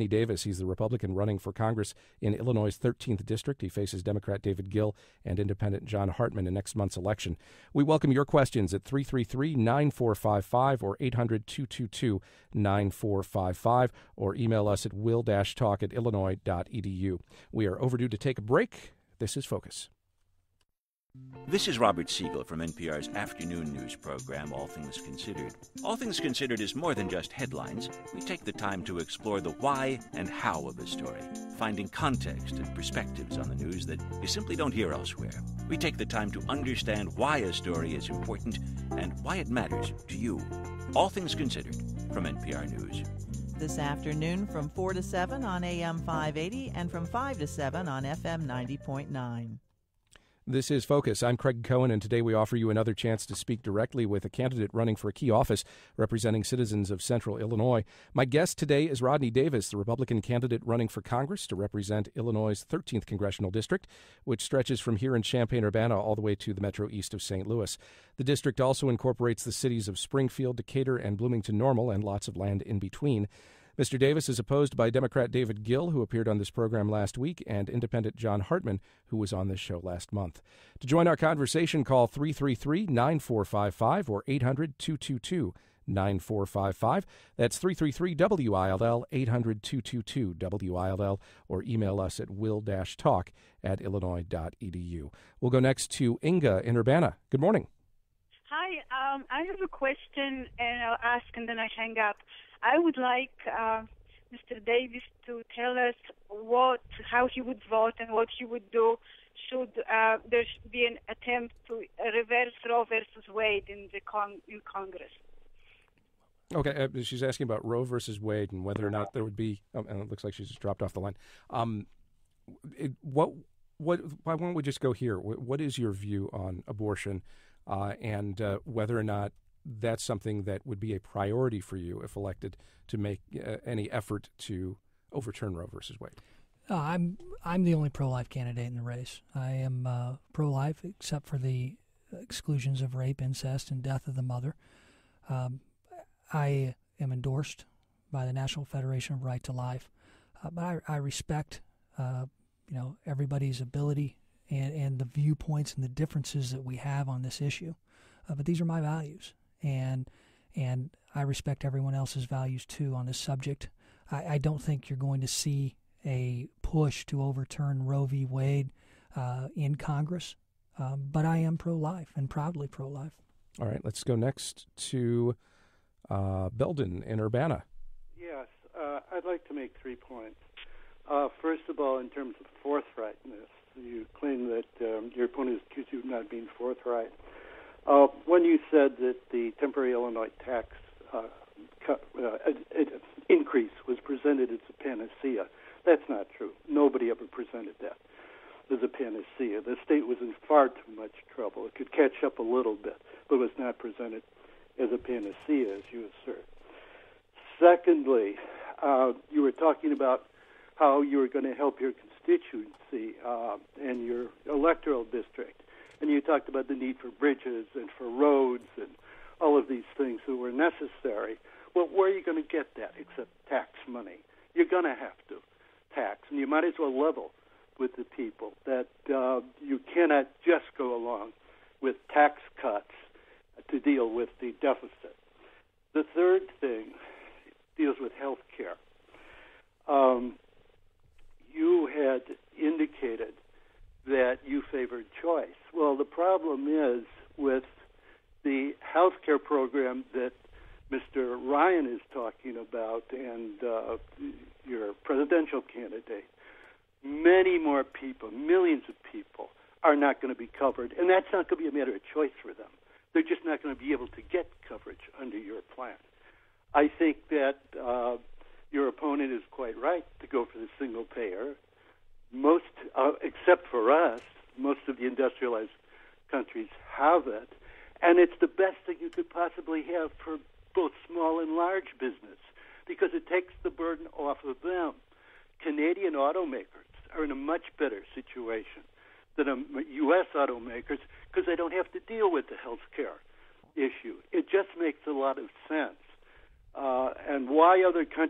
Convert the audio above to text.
Davis. He's the Republican running for Congress in Illinois' 13th District. He faces Democrat David Gill and Independent John Hartman in next month's election. We welcome your questions at 333-9455 or 800-222-9455 or email us at will-talk@illinois.edu. We are overdue to take a break. This is Focus. This is Robert Siegel from NPR's afternoon news program, All Things Considered. All Things Considered is more than just headlines. We take the time to explore the why and how of a story, finding context and perspectives on the news that you simply don't hear elsewhere. We take the time to understand why a story is important and why it matters to you. All Things Considered from NPR News. This afternoon from 4 to 7 on AM 580 and from 5 to 7 on FM 90.9. This is Focus. I'm Craig Cohen, and today we offer you another chance to speak directly with a candidate running for a key office representing citizens of Central Illinois. My guest today is Rodney Davis, the Republican candidate running for Congress to represent Illinois' 13th Congressional District, which stretches from here in Champaign-Urbana all the way to the metro east of St. Louis. The district also incorporates the cities of Springfield, Decatur, and Bloomington-Normal, and lots of land in between. Mr. Davis is opposed by Democrat David Gill, who appeared on this program last week, and Independent John Hartman, who was on this show last month. To join our conversation, call 333-9455 or 800-222-9455. That's 333-WILL, 800-222-WILL, or email us at will-talk@illinois.edu. We'll go next to Inga in Urbana. Good morning. Hi, I have a question, and I'll ask and then I hang up. I would like Mr. Davis to tell us how he would vote and what he would do should there be an attempt to reverse Roe versus Wade in Congress. Okay, she's asking about Roe versus Wade and whether or not there would be. And it looks like she's just dropped off the line. Why won't we just go here? What is your view on abortion, and whether or not that's something that would be a priority for you if elected to make any effort to overturn Roe versus Wade? I'm the only pro-life candidate in the race. I am pro-life except for the exclusions of rape, incest, and death of the mother. I am endorsed by the National Federation of Right to Life, but I respect everybody's ability and the viewpoints and the differences that we have on this issue. But these are my values. And I respect everyone else's values, too, on this subject. I don't think you're going to see a push to overturn Roe v. Wade in Congress, but I am pro-life and proudly pro-life. All right, let's go next to Belden in Urbana. Yes, I'd like to make 3 points. First of all, in terms of forthrightness, you claim that your opponent accused you of not being forthright. When you said that the temporary Illinois tax increase was presented as a panacea, that's not true. Nobody ever presented that as a panacea. The state was in far too much trouble. It could catch up a little bit, but was not presented as a panacea, as you assert. Secondly, you were talking about how you were going to help your constituency and your electoral district. And you talked about the need for bridges and for roads and all of these things that were necessary. Well, where are you going to get that except tax money? You're going to have to tax, and you might as well level with the people that you cannot just go along with tax cuts to deal with the deficit. The third thing deals with health care. You had indicated that you favored choice. Well, the problem is with the health care program that Mr. Ryan is talking about and your presidential candidate, many more people, millions of people, are not going to be covered. And that's not going to be a matter of choice for them. They're just not going to be able to get coverage under your plan. I think that your opponent is quite right to go for the single payer. Most, except for us, most of the industrialized countries have it. And it's the best thing you could possibly have for both small and large business because it takes the burden off of them. Canadian automakers are in a much better situation than U.S. automakers because they don't have to deal with the health care issue. It just makes a lot of sense. And why other countries